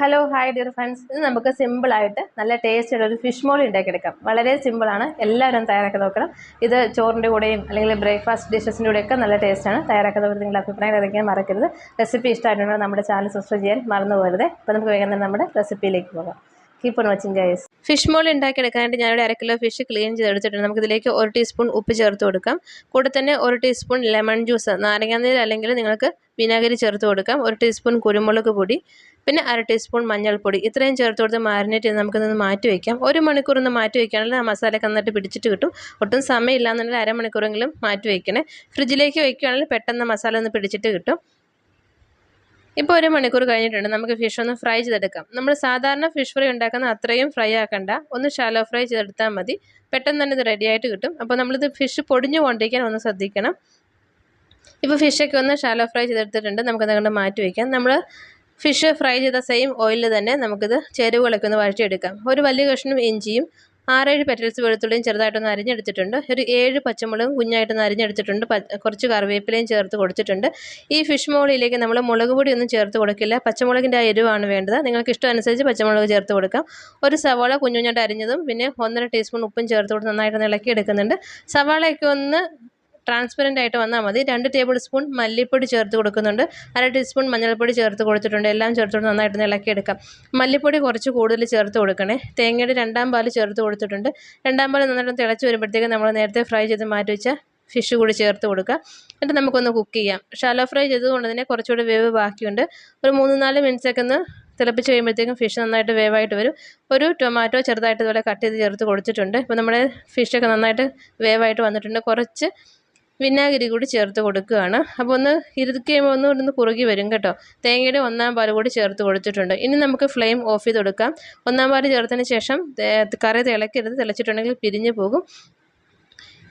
Hello hi dear friends, ഇത് നമുക്ക് സിമ്പിളായിട്ട് നല്ല ടേസ്റ്റുള്ള ഒരു ഫിഷ് മോളി ഉണ്ടാക്കിയെടുക്കാം. വളരെ സിമ്പിളാണ്, എല്ലാവരും തയ്യാറാക്കി നോക്കണം. ഇത് ചോറിൻ്റെ കൂടെയും അല്ലെങ്കിൽ ബ്രേക്ക്ഫാസ്റ്റ് ഡിഷസിൻ്റെ കൂടെയൊക്കെ നല്ല ടേസ്റ്റാണ്. തയ്യാറാക്കുന്നവർ നിങ്ങളുടെ അഭിപ്രായം അറിയിക്കാൻ മറക്കരുത്. റെസിപ്പി ഇഷ്ടമായിട്ടുണ്ടെങ്കിൽ നമ്മുടെ ചാനൽ സബ്സ്ക്രൈബ് ചെയ്യാൻ മറന്നു പോകരുത്. അപ്പോൾ നമുക്ക് വേഗം തന്നെ നമ്മുടെ റെസിപ്പിയിലേക്ക് പോകാം. Keep on watching guys. Fish molee ഉണ്ടാക്കിയെടുക്കാനായിട്ട് ഞാനിവിടെ 1 കിലോ ഫിഷ് ക്ലീൻ ചെയ്തെടുത്തിട്ടുണ്ട്. നമുക്കിതിലേക്ക് 1 ടീസ്പൂൺ ഉപ്പ് ചേർത്ത് കൊടുക്കാം. കൂടെ തന്നെ 1 ടീസ്പൂൺ ലെമൺ ജ്യൂസ്, നാരങ്ങാനീര് അല്ലെങ്കിൽ നിങ്ങൾക്ക് വിനാഗിരി ചേർത്ത് കൊടുക്കാം. 1 ടീസ്പൂൺ കുരുമുളക് പൊടി, പിന്നെ 1/2 ടീസ്പൂൺ മഞ്ഞൾപ്പൊടി. ഇത്രയും ചേർത്ത് കൊടുത്ത് മാരിനേറ്റ് ചെയ്ത് നമുക്കിതൊന്ന് മാറ്റി വയ്ക്കാം. 1 മണിക്കൂർ ഒന്ന് മാറ്റി വയ്ക്കുകയാണെങ്കിൽ ആ മസാലയൊക്കെ നന്നായിട്ട് പിടിച്ചിട്ട് കിട്ടും. ഒട്ടും സമയമില്ല എന്നുണ്ടെങ്കിൽ അരമണിക്കൂറെങ്കിലും മാറ്റി വയ്ക്കണേ. ഫ്രിഡ്ജിലേക്ക് വയ്ക്കുകയാണെങ്കിൽ പെട്ടെന്ന് മസാല ഒന്ന് പിടിച്ചിട്ട് കിട്ടും. ഇപ്പോൾ 1 മണിക്കൂർ കഴിഞ്ഞിട്ടുണ്ട്. നമുക്ക് ഫിഷ് ഒന്ന് ഫ്രൈ ചെയ്തെടുക്കാം. നമ്മൾ സാധാരണ ഫിഷ് ഫ്രൈ ഉണ്ടാക്കുന്ന അത്രയും ഫ്രൈ ആക്കണ്ട, ഒന്ന് ഷാലോ ഫ്രൈ ചെയ്തെടുത്താൽ മതി. പെട്ടെന്ന് തന്നെ ഇത് റെഡി ആയിട്ട് കിട്ടും. അപ്പോൾ നമ്മളിത് ഫിഷ് പൊടിഞ്ഞു കൊണ്ടിരിക്കാൻ ഒന്ന് ശ്രദ്ധിക്കണം. ഇപ്പോൾ ഫിഷൊക്കെ ഒന്ന് ഷാലോ ഫ്രൈ ചെയ്തെടുത്തിട്ടുണ്ട്. നമുക്കത് കൊണ്ട് മാറ്റി വയ്ക്കാം. നമ്മൾ ഫിഷ് ഫ്രൈ ചെയ്ത സെയിം ഓയിലിൽ തന്നെ നമുക്കിത് ചേരുവകളൊക്കെ ഒന്ന് വഴറ്റിയെടുക്കാം. ഒരു വലിയ കഷ്ണം ഇഞ്ചിയും 6-7 പെറ്റൽസ് വെളുത്തുള്ളിയും ചെറുതായിട്ടൊന്ന് അരിഞ്ഞെടുത്തിട്ടുണ്ട്. ഒരു 7 പച്ചമുളകും കുഞ്ഞായിട്ടൊന്ന് അരിഞ്ഞെടുത്തിട്ടുണ്ട്. കുറച്ച് കറിവേപ്പിലയും ചേർത്ത് കൊടുത്തിട്ടുണ്ട്. ഈ ഫിഷ് മോളിയിലേക്ക് നമ്മൾ മുളക് പൊടിയൊന്നും ചേർത്ത് കൊടുക്കില്ല. പച്ചമുളകിൻ്റെ ആ എരിവാണ് വേണ്ടത്. നിങ്ങൾക്ക് ഇഷ്ടമനുസരിച്ച് പച്ചമുളക് ചേർത്ത് കൊടുക്കാം. ഒരു സവാള കുഞ്ഞുഞ്ഞായിട്ട് അരിഞ്ഞതും പിന്നെ 1.5 ടീസ്പൂൺ ഉപ്പും ചേർത്ത് കൊടുത്ത് നന്നായിട്ട് ഇളക്കി എടുക്കുന്നുണ്ട്. സവാളയൊക്കെ ഒന്ന് ട്രാൻസ്പെറൻ്റ് ആയിട്ട് വന്നാൽ മതി. 2 ടേബിൾ സ്പൂൺ മല്ലിപ്പൊടി ചേർത്ത് കൊടുക്കുന്നുണ്ട്. 1/2 ടീസ്പൂൺ മഞ്ഞൾപ്പൊടി ചേർത്ത് കൊടുത്തിട്ടുണ്ട്. എല്ലാം ചേർത്ത് നന്നായിട്ട് ഇളക്കിയെടുക്കാം. മല്ലിപ്പൊടി കുറച്ച് കൂടുതൽ ചേർത്ത് കൊടുക്കണേ. തേങ്ങയുടെ 2-ാം പാല് ചേർത്ത് കൊടുത്തിട്ടുണ്ട്. 2-ാം പാല് നന്നായിട്ട് തിളച്ച് വരുമ്പോഴത്തേക്ക് നമ്മൾ നേരത്തെ ഫ്രൈ ചെയ്ത് മാറ്റി വെച്ച ഫിഷ് കൂടി ചേർത്ത് കൊടുക്കുക. എന്നിട്ട് നമുക്കൊന്ന് കുക്ക് ചെയ്യാം. ഷാലോ ഫ്രൈ ചെയ്തുകൊണ്ട് തന്നെ കുറച്ചുകൂടി വേവ് ബാക്കിയുണ്ട്. ഒരു 3-4 മിനിറ്റ്സൊക്കെ ഒന്ന് തിളപ്പിച്ച് കഴിയുമ്പോഴത്തേക്കും ഫിഷ് നന്നായിട്ട് വേവായിട്ട് വരും. ഒരു ടൊമാറ്റോ ചെറുതായിട്ട് ഇതുപോലെ കട്ട് ചെയ്ത് ചേർത്ത് കൊടുത്തിട്ടുണ്ട്. ഇപ്പോൾ നമ്മുടെ ഫിഷൊക്കെ നന്നായിട്ട് വേവായിട്ട് വന്നിട്ടുണ്ട്. കുറച്ച് വിനാഗിരി കൂടി ചേർത്ത് കൊടുക്കുകയാണ്. അപ്പോൾ ഒന്ന് ഇരുത്തി കഴിയുമ്പോൾ ഒന്ന് കുറുകി വരും കേട്ടോ. തേങ്ങയുടെ 1-ാം പാല് കൂടി ചേർത്ത് കൊടുത്തിട്ടുണ്ട്. ഇനി നമുക്ക് ഫ്ലെയിം ഓഫ് ചെയ്ത് കൊടുക്കാം. 1-ാം പാല് ചേർത്തതിന് ശേഷം കറി തിളക്കരുത്, തിളച്ചിട്ടുണ്ടെങ്കിൽ പിരിഞ്ഞു പോകും.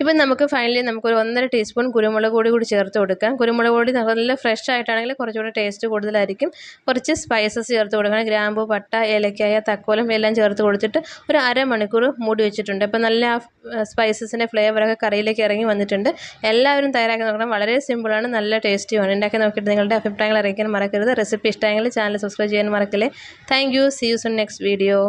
ഇപ്പം നമുക്ക് ഫൈനലി നമുക്കൊരു 1.5 ടീസ്പൂൺ കുരുമുളക് പൊടി കൂടി ചേർത്ത് കൊടുക്കാം. കുരുമുളക് പൊടി നല്ല ഫ്രഷ് ആയിട്ടാണെങ്കിൽ കുറച്ചുകൂടി ടേസ്റ്റ് കൂടുതലായിരിക്കും. കുറച്ച് സ്പൈസസ് ചേർത്ത് കൊടുക്കണം. ഗ്രാമ്പൂ, പട്ട, ഏലക്കായ, തക്കോലം എല്ലാം ചേർത്ത് കൊടുത്തിട്ട് ഒരു അരമണിക്കൂർ മൂടി വെച്ചിട്ടുണ്ട്. അപ്പോൾ നല്ല ആ സ്പൈസസിൻ്റെ ഫ്ലേവറൊക്കെ കറിയിലേക്ക് ഇറങ്ങി വന്നിട്ടുണ്ട്. എല്ലാവരും തയ്യാറാക്കി നോക്കണം. വളരെ സിമ്പിളാണ്, നല്ല ടേസ്റ്റിയുമാണ്. ഉണ്ടാക്കി നോക്കിയിട്ട് നിങ്ങളുടെ അഭിപ്രായങ്ങൾ അറിയിക്കാൻ മറക്കരുത്. റെസിപ്പി ഇഷ്ടമെങ്കിൽ ചാനൽ സബ്സ്ക്രൈബ് ചെയ്യാൻ മറക്കല്ലേ. Thank you. See you soon next video.